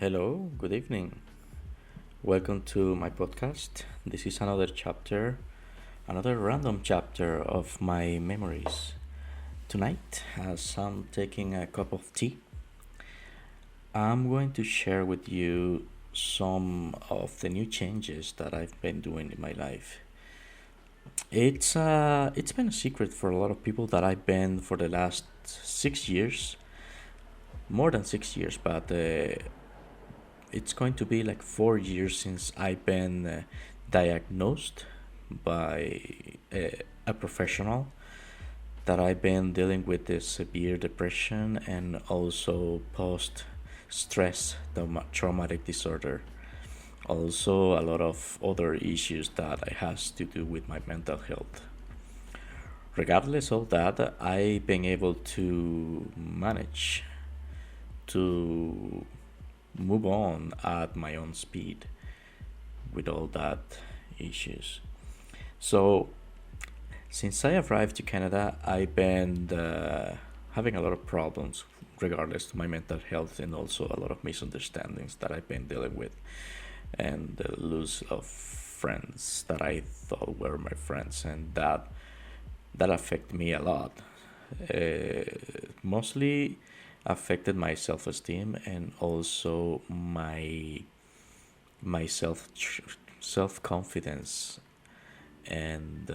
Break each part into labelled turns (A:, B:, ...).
A: Hello, good evening. Welcome to my podcast. This is another chapter, another random chapter of my memories. Tonight, as I'm taking a cup of tea, I'm going to share with you some of the new changes that I've been doing in my life. It's been a secret for a lot of people that I've been for the last 6 years, more than 6 years, but it's going to be like 4 years since I've been diagnosed by a professional that I've been dealing with this severe depression and also post stress traumatic disorder. Also, a lot of other issues that it has to do with my mental health. Regardless of that, I've been able to manage to move on at my own speed with all that issues. So, since I arrived to Canada, I've been having a lot of problems regardless to my mental health and also a lot of misunderstandings that I've been dealing with and the loss of friends that I thought were my friends and that affected me a lot. Mostly affected my self-esteem and also my self confidence and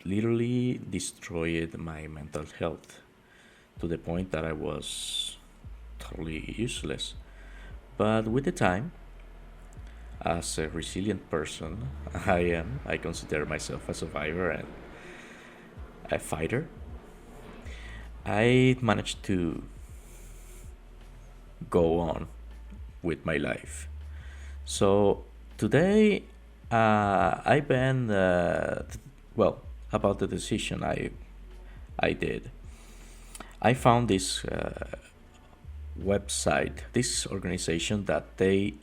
A: literally destroyed my mental health to the point that I was totally useless. But with the time, as a resilient person I consider myself a survivor and a fighter. I managed to go on with my life. So today, I've been well about the decision I did. I found this website, this organization that they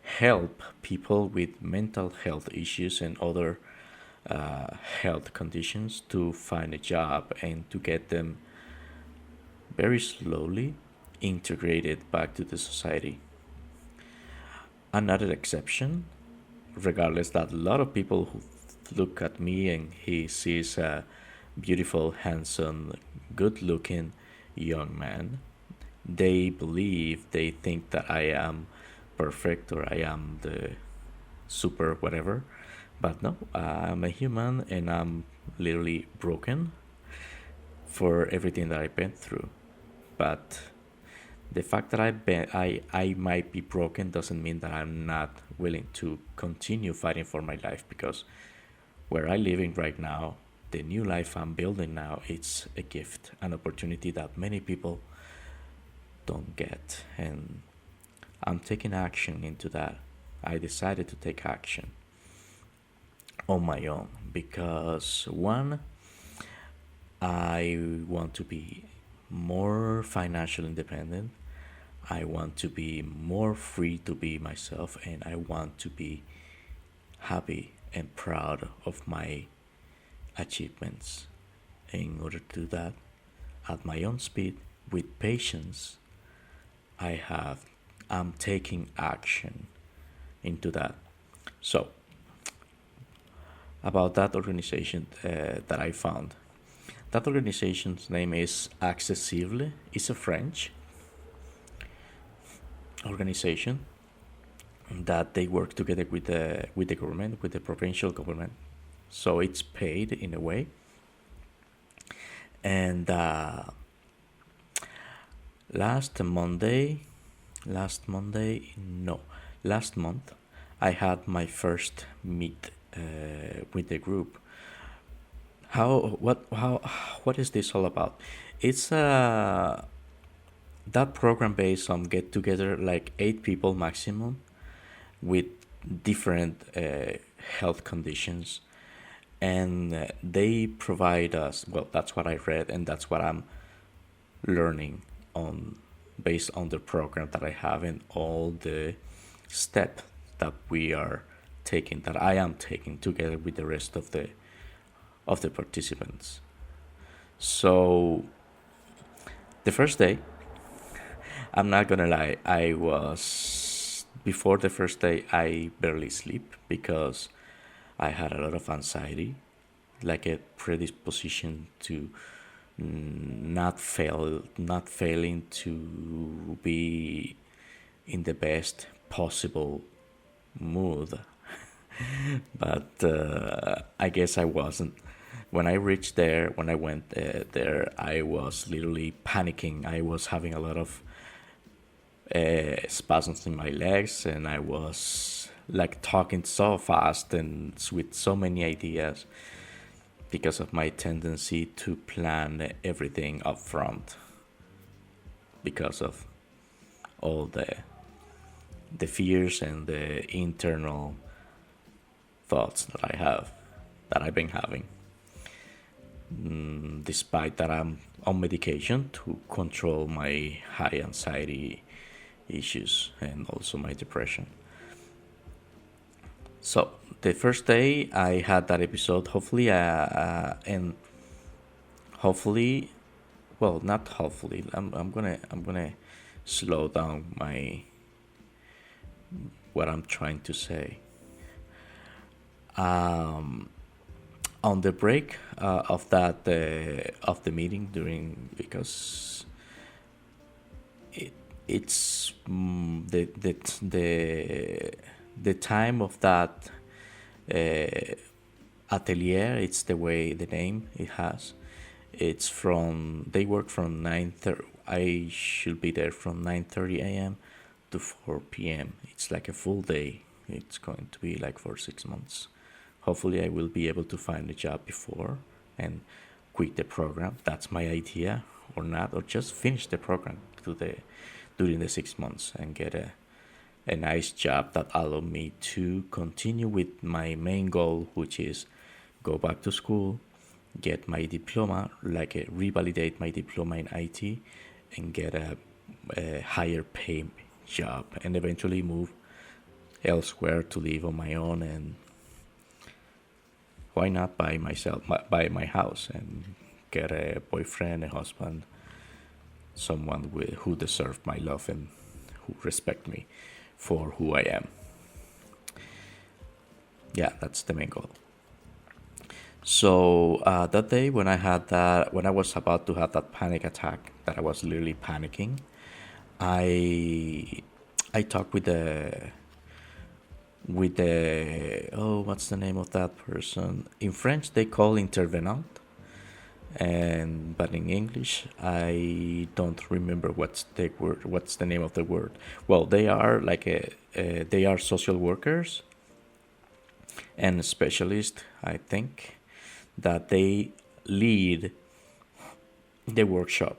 A: help people with mental health issues and other health conditions to find a job and to get them very slowly integrated back to the society. Another exception, regardless that a lot of people who look at me and he sees a beautiful, handsome, good-looking young man, they think that I am perfect or I am the super whatever. But no, I'm a human and I'm literally broken for everything that I've been through. But the fact that I might be broken doesn't mean that I'm not willing to continue fighting for my life because where I'm living right now, the new life I'm building now, it's a gift, an opportunity that many people don't get. And I'm taking action into that. I decided to take action on my own because one, I want to be more financially independent. I want to be more free to be myself and I want to be happy and proud of my achievements. In order to do that, at my own speed, with patience, I have I'm taking action into that. So, about that organization that I found. That organization's name is Accessible. It's a French organization that they work together with the government, with the provincial government. So it's paid in a way. And last Monday, no, last month, I had my first meet with the group. What is this all about? It's that program based on get together like 8 people maximum with different health conditions and they provide us, well, that's what I read and that's what I'm learning on based on the program that I have and all the step that we are taking, that I am taking together with the rest of the participants. So the first day I'm not gonna lie. I was before the first day. I barely sleep because I had a lot of anxiety, like a predisposition to not failing to be in the best possible mood. But I guess I wasn't. When I reached there, when I went there, I was literally panicking. I was having a lot of spasms in my legs, and I was like talking so fast and with so many ideas because of my tendency to plan everything up front because of all the fears and the internal thoughts that I've been having. Despite that, I'm on medication to control my high anxiety issues and also my depression. So the first day I had that episode, and hopefully, well, not hopefully. I'm gonna slow down my what I'm trying to say. On the break of the meeting during because it's the time of that uh, atelier. It's the name it has. It's from they work from 9:30. I should be there from 9:30 a.m. to 4 p.m. It's like a full day. It's going to be like for 6 months. Hopefully, I will be able to find a job before and quit the program. That's my idea, or not, or just finish the program during the 6 months and get a nice job that allow me to continue with my main goal, which is go back to school, get my diploma, like revalidate my diploma in IT, and get a higher pay job, and eventually move elsewhere to live on my own, and why not buy my house and get a boyfriend, a husband, someone who deserves my love and who respect me for who I am. Yeah, that's the main goal. So that day when I was about to have that panic attack, that I was literally panicking, I I talked with the what's the name of that person? In French they call intervenant, and but in English I don't remember what's the name of the word. Well, they are they are social workers and specialists, I think, that they lead the workshop,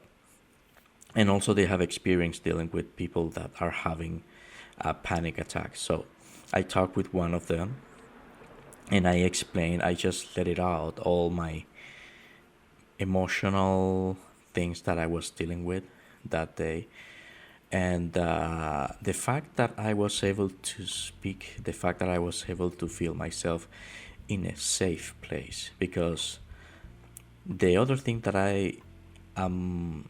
A: and also they have experience dealing with people that are having a panic attack. So I talked with one of them, and I just let it out, all my emotional things that I was dealing with that day. And the fact that I was able to speak, the fact that I was able to feel myself in a safe place, because the other thing that am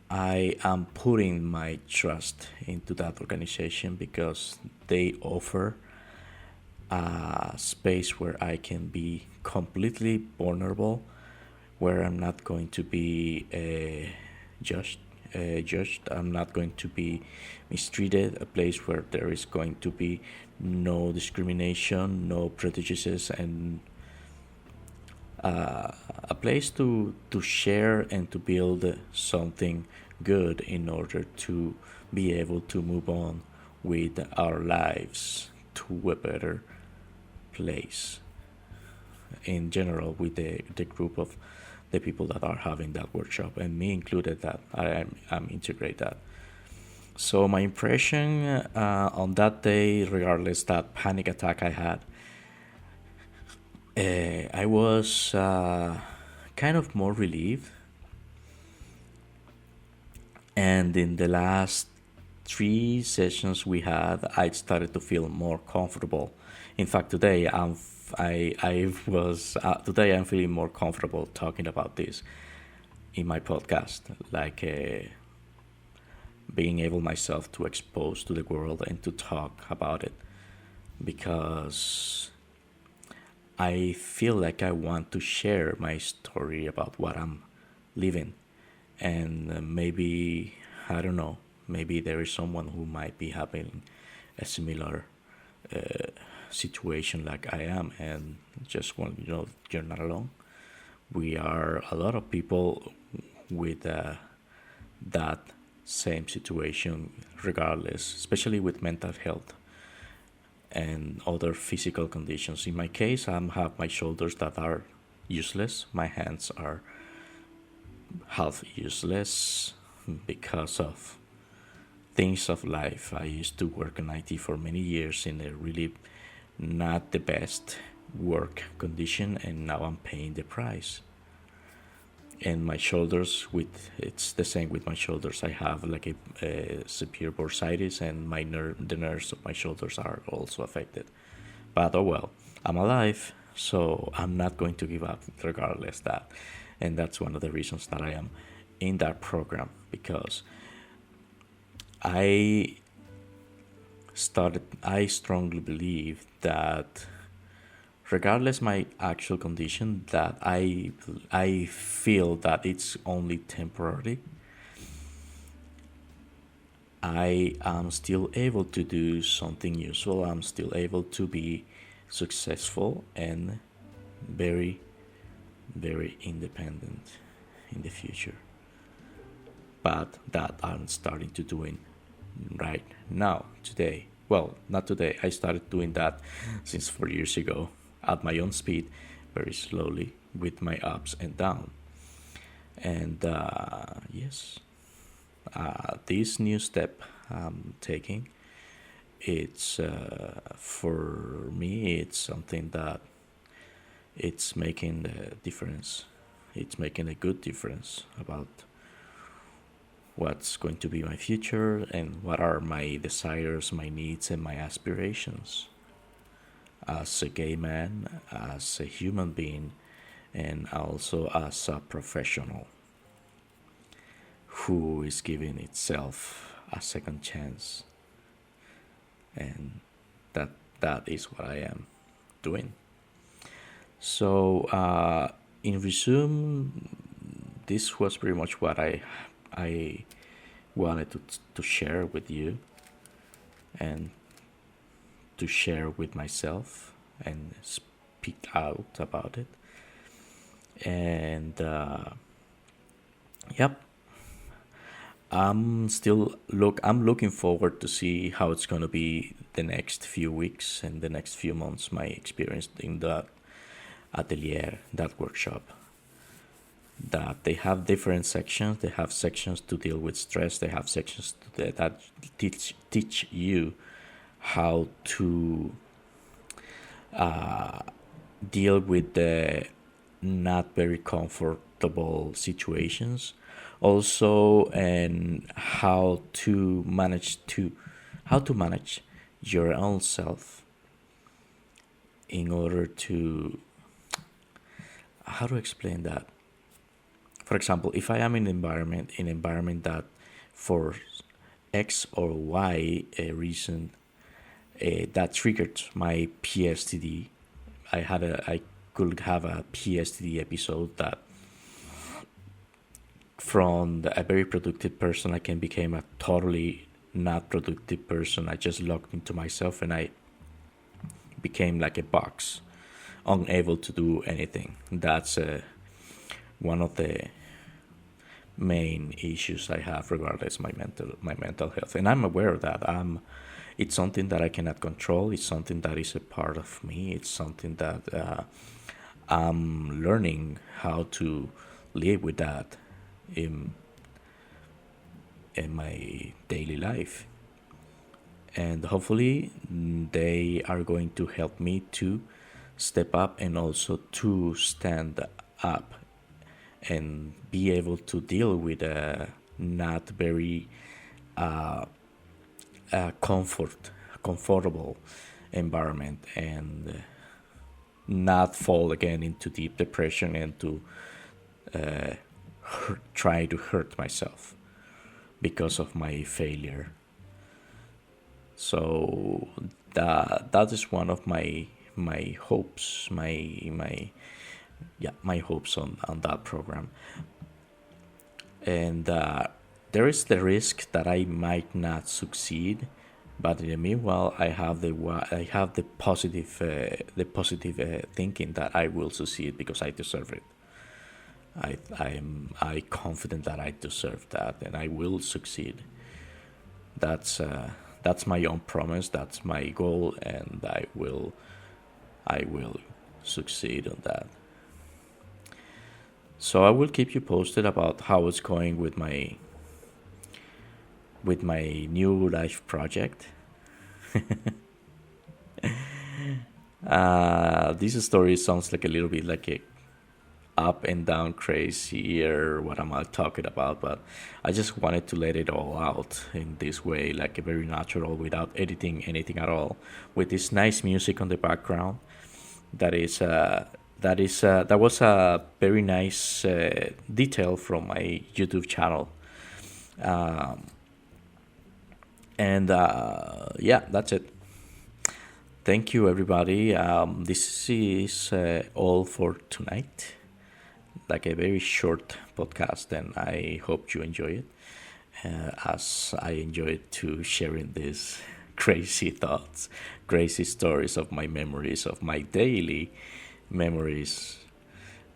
A: I am putting my trust into that organization, because they offer a space where I can be completely vulnerable, where I'm not going to be judged. I'm not going to be mistreated. A place where there is going to be no discrimination, no prejudices, and a place to share and to build something good in order to be able to move on with our lives to a better place in general, with the group of the people that are having that workshop, and me included, that I'm integrate that. So my impression on that day, regardless that panic attack I had, I was kind of more relieved, and in the last 3 sessions we had, I started to feel more comfortable. In fact, today today I'm feeling more comfortable talking about this in my podcast. Like being able myself to expose to the world and to talk about it, because I feel like I want to share my story about what I'm living. And maybe, I don't know, maybe there is someone who might be having a similar uh, situation like I am, and just want, you're not alone. We are a lot of people with that same situation, regardless, especially with mental health and other physical conditions. In my case, I have my shoulders that are useless. My hands are half useless because of things of life. I used to work in IT for many years in a really not the best work condition, and now I'm paying the price. And my shoulders, with it's the same with my shoulders. I have like a severe bursitis, and the nerves of my shoulders are also affected. But oh well, I'm alive, so I'm not going to give up regardless that. And that's one of the reasons that I am in that program, because I I strongly believe that regardless my actual condition, that I feel that it's only temporary. I am still able to do something useful. I'm still able to be successful and very, very independent in the future. But that I'm starting to doing right now, today. Well, not today. I started doing that since 4 years ago at my own speed, very slowly, with my ups and downs. And yes, this new step I'm taking, it's for me, it's something that it's making a difference. It's making a good difference about what's going to be my future and what are my desires, my needs, and my aspirations as a gay man, as a human being, and also as a professional who is giving itself a second chance. And that that is what I am doing. So, in resume, this was pretty much what I wanted to share with you and to share with myself and speak out about it. And yep, I'm looking forward to see how it's gonna be the next few weeks and the next few months. My experience in that atelier, that workshop. That they have different sections. They have sections to deal with stress. They have sections that teach you how to uh, deal with the not very comfortable situations, also, and how to manage your own self in order to, how to explain that. For example, if I am in an environment that for X or Y a reason that triggered my PSTD, I could have a PSTD episode that from a very productive person I can become a totally not productive person. I just locked into myself and I became like a box, unable to do anything. That's one of the main issues I have regardless my mental health, and I'm aware of that. It's something that I cannot control. It's something that is a part of me. It's something that I'm learning how to live with that in my daily life, and hopefully they are going to help me to step up and also to stand up and be able to deal with a not very uh, comfortable environment, and not fall again into deep depression and to try to hurt myself. because of my failure. So that is one of my hopes, my hopes on that program. And there is the risk that I might not succeed, but in the meanwhile, I have the positive thinking that I will succeed because I deserve it. I confident that I deserve that and I will succeed. That's my own promise. That's my goal, and I will succeed on that. So I will keep you posted about how it's going with my new life project. This story sounds like a little bit like a up and down crazy or what am I talking about, but I just wanted to let it all out in this way, like a very natural, without editing anything at all, with this nice music on the background. That was a very nice detail from my YouTube channel. And yeah, that's it. Thank you, everybody. This is all for tonight. Like a very short podcast, and I hope you enjoy it as I enjoyed to sharing these crazy thoughts, crazy stories of my memories, of my daily memories.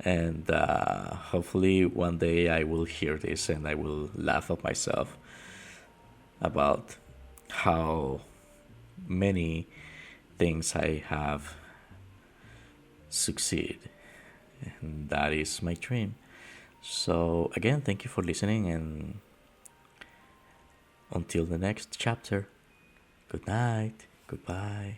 A: And hopefully one day I will hear this and I will laugh at myself about how many things I have succeed. And that is my dream. So again, thank you for listening, and until the next chapter, good night, goodbye.